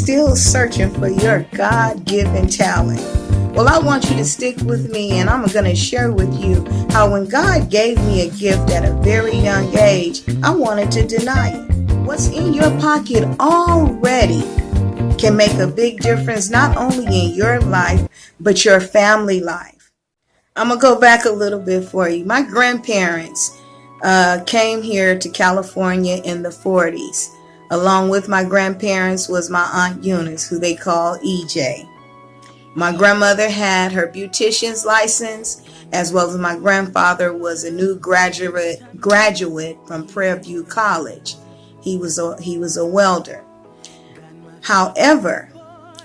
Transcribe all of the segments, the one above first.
still searching for your God-given talent? Well, I want you to stick with me, and I'm going to share with you how when God gave me a gift at a very young age, I wanted to deny it. What's in your pocket already can make a big difference, not only in your life, but your family life. I'm going to go back a little bit for you. My grandparents came here to California in the 40s. Along with my grandparents was my Aunt Eunice, who they call EJ. My grandmother had her beautician's license, as well as my grandfather was a new graduate from Prairie View College. He was a welder. However,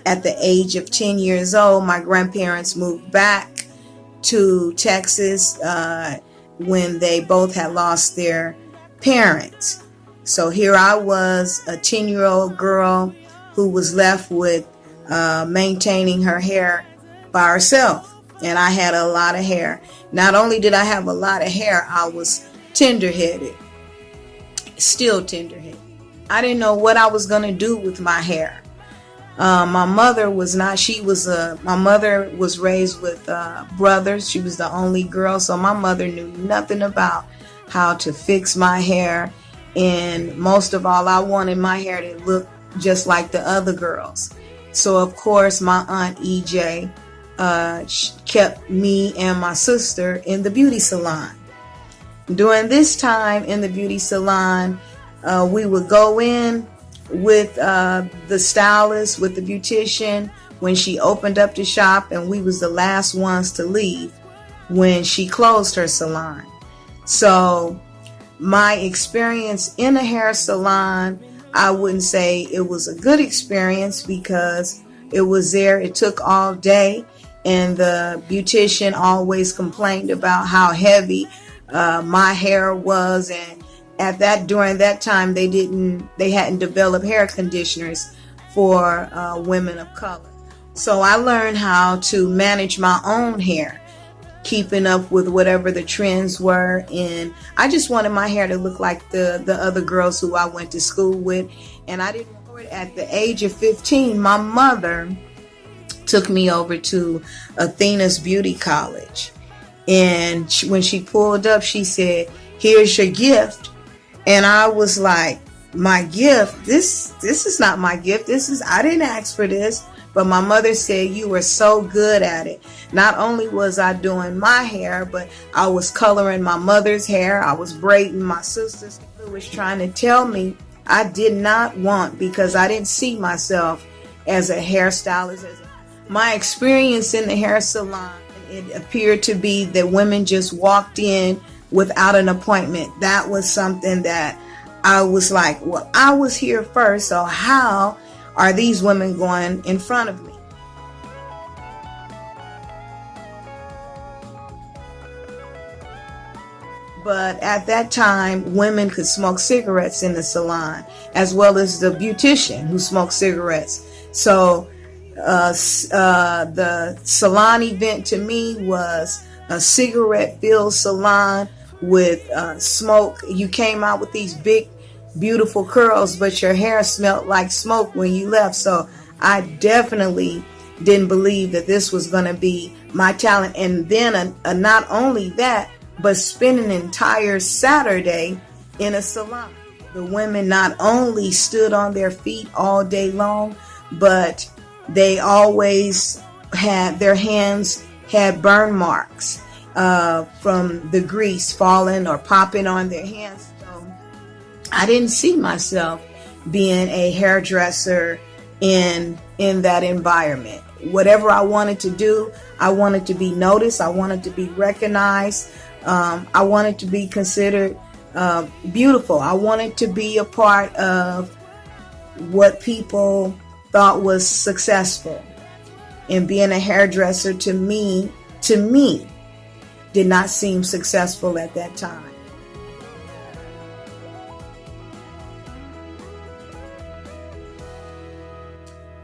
at the age of 10 years old, my grandparents moved back to Texas when they both had lost their parents. So here I was, a 10-year-old girl who was left with maintaining her hair by herself. And I had a lot of hair. Not only did I have a lot of hair, I was tender-headed. Still tender-headed. I didn't know what I was going to do with my hair. My mother was not. My mother was raised with brothers. She was the only girl. So my mother knew nothing about how to fix my hair. And most of all, I wanted my hair to look just like the other girls. So, of course, my Aunt EJ kept me and my sister in the beauty salon. During this time in the beauty salon, we would go in with the stylist, with the beautician, when she opened up the shop, and we was the last ones to leave when she closed her salon. So my experience in a hair salon, I wouldn't say it was a good experience because it was there. It took all day, and the beautician always complained about how heavy my hair was. And during that time, they hadn't developed hair conditioners for women of color. So I learned how to manage my own hair, keeping up with whatever the trends were. And I just wanted my hair to look like the other girls who I went to school with. And I didn't know it. At the age of 15, my mother took me over to Athena's Beauty College. And when she pulled up, she said, "Here's your gift." And I was like, "My gift? This is not my gift. I didn't ask for this." But my mother said, "You were so good at it." Not only was I doing my hair, but I was coloring my mother's hair. I was braiding my sister's. It was trying to tell me I did not want, because I didn't see myself as a hairstylist. My experience in the hair salon, it appeared to be that women just walked in without an appointment. That was something that I was like, well, I was here first, so how are these women going in front of me? But at that time, women could smoke cigarettes in the salon, as well as the beautician who smoked cigarettes. So the salon event to me was a cigarette-filled salon with smoke. You came out with these big, beautiful curls, but your hair smelled like smoke when you left. So I definitely didn't believe that this was going to be my talent. And then not only that, but spend an entire Saturday in a salon. The women not only stood on their feet all day long, but they always had their hands had burn marks from the grease falling or popping on their hands. So I didn't see myself being a hairdresser in that environment. Whatever I wanted to do, I wanted to be noticed. I wanted to be recognized. I wanted to be considered beautiful. I wanted to be a part of what people thought was successful. And being a hairdresser to me did not seem successful at that time.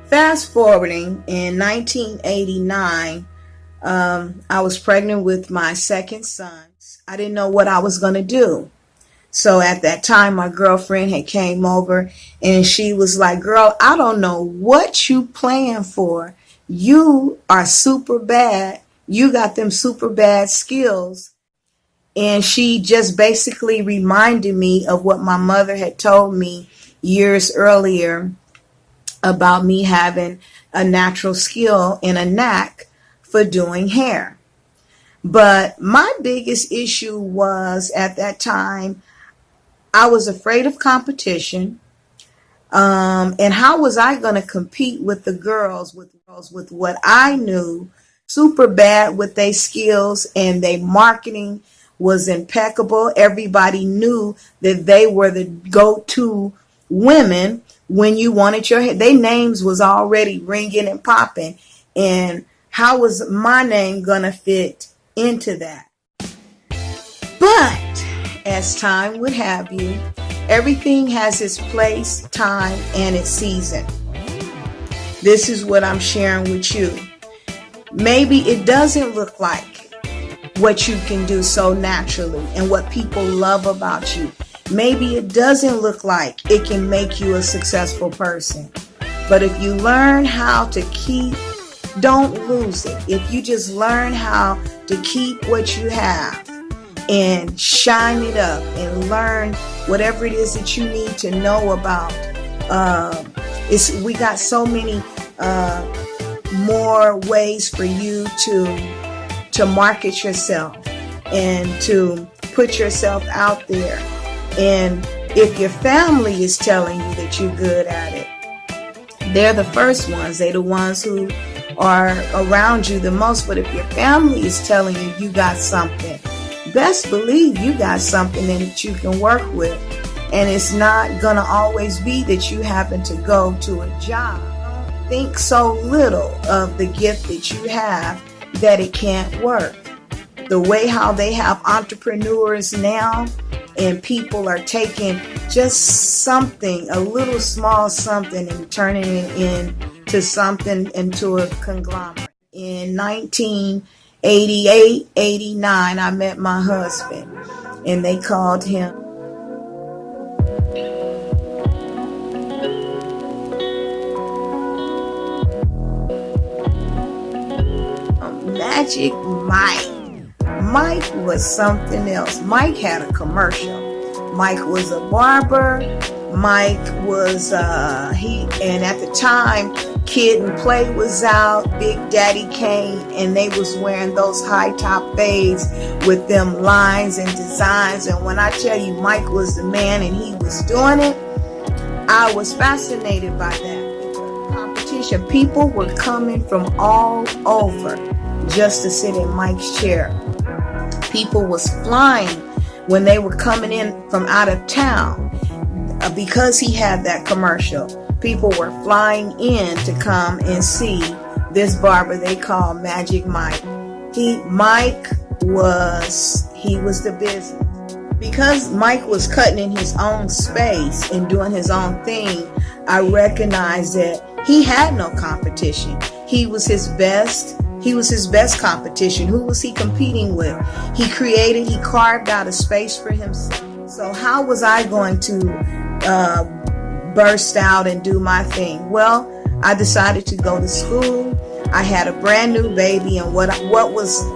Fast forwarding, in 1989, I was pregnant with my second son. I didn't know what I was going to do. So at that time, my girlfriend had came over and she was like, girl, I don't know what you playing for. You are super bad. You got them super bad skills. And she just basically reminded me of what my mother had told me years earlier about me having a natural skill and a knack for doing hair. But my biggest issue was at that time, I was afraid of competition. And how was I going to compete with the girls with what I knew super bad with their skills, and their marketing was impeccable. Everybody knew that they were the go-to women when you wanted your hair. Their names was already ringing and popping. And how was my name going to fit into that? But as time would have you, everything has its place, time, and its season. This is what I'm sharing with you. Maybe it doesn't look like what you can do so naturally and what people love about you. Maybe it doesn't look like it can make you a successful person. But if you learn how to don't lose it. If you just learn how to keep what you have and shine it up and learn whatever it is that you need to know about. We got so many more ways for you to market yourself and to put yourself out there. And if your family is telling you that you're good at it, they're the first ones. They're the ones who are around you the most. But if your family is telling you you got something, best believe you got something that you can work with. And it's not going to always be that you happen to go to a job. Don't think so little of the gift that you have that it can't work. The way how they have entrepreneurs now, and people are taking just something, a little small something, and turning it into something, into a conglomerate. In 1988, 89, I met my husband, and they called him Magic Mike. Mike was something else. Mike had a commercial. Mike was a barber. Mike was and at the time Kid and Play was out, Big Daddy Kane, and they was wearing those high top fades with them lines and designs. And when I tell you Mike was the man and he was doing it, I was fascinated by that. Competition. People were coming from all over just to sit in Mike's chair. People was flying when they were coming in from out of town because he had that commercial. People were flying in to come and see this barber they call Magic Mike. Mike was the business. Because Mike was cutting in his own space and doing his own thing, I recognized that he had no competition. He was his best competition. Who was he competing with? He carved out a space for himself. So how was I going to burst out and do my thing? Well, I decided to go to school. I had a brand new baby, and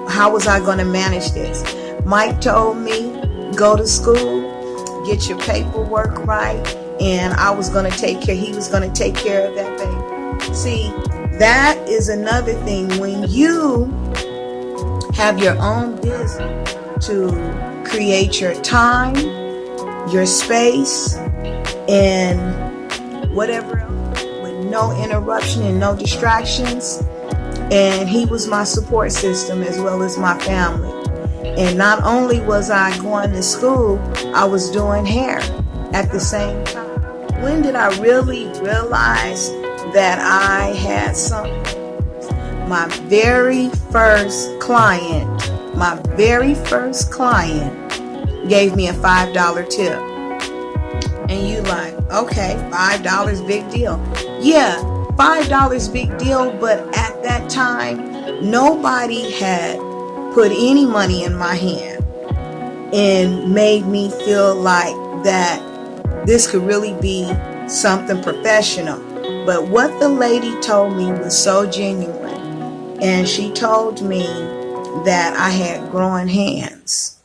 how was I going to manage this? Mike told me, go to school, get your paperwork right, and he was going to take care of that baby. See, that is another thing. When you have your own business to create your time, your space, and whatever else, with no interruption and no distractions. And he was my support system as well as my family. And not only was I going to school, I was doing hair at the same time. When did I really realize that I had something? My very first client gave me a $5 tip. And you like, okay, $5, big deal. Yeah, $5 big deal, but at that time, nobody had put any money in my hand. and made me feel like that this could really be something professional. But what the lady told me was so genuine. And she told me that I had growing hands.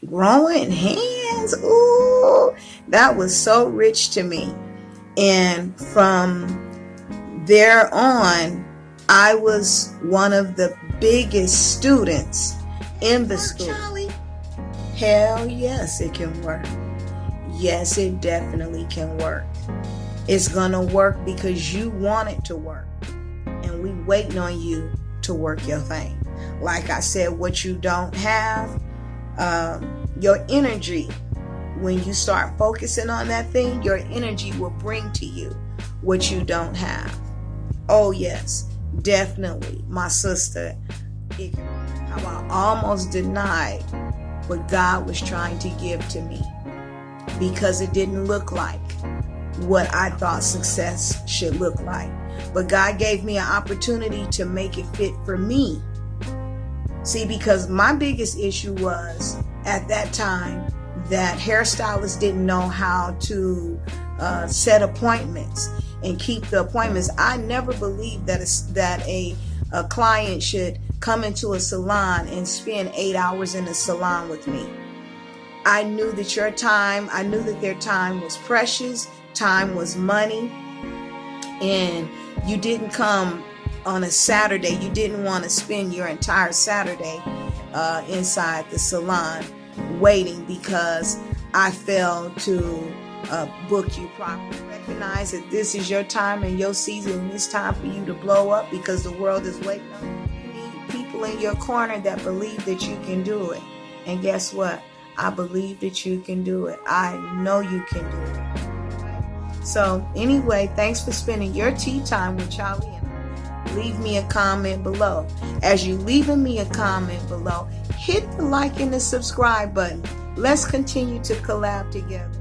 Growing hands? Ooh, that was so rich to me. And from there on, I was one of the biggest students in the school. Hell yes, it can work. Yes, it definitely can work. It's gonna work because you want it to work. And we waiting on you to work your thing. Like I said, what you don't have, your energy, when you start focusing on that thing, your energy will bring to you what you don't have. Oh yes, definitely, my sister. I almost denied what God was trying to give to me because it didn't look like what I thought success should look like. But God gave me an opportunity to make it fit for me. See, because my biggest issue was at that time that hairstylists didn't know how to set appointments and keep the appointments. I never believed that a client should come into a salon and spend 8 hours in a salon with me. I knew that their time was precious, time was money, and you didn't come on a Saturday. You didn't want to spend your entire Saturday inside the salon waiting because I failed to book you properly. Recognize that this is your time and your season, and it's time for you to blow up because the world is waiting on you. You need people in your corner that believe that you can do it. And guess what? I believe that you can do it. I know you can do it. So anyway, thanks for spending your tea time with Charlie, and leave me a comment below. As you leaving me a comment below, hit the like and the subscribe button. Let's continue to collab together.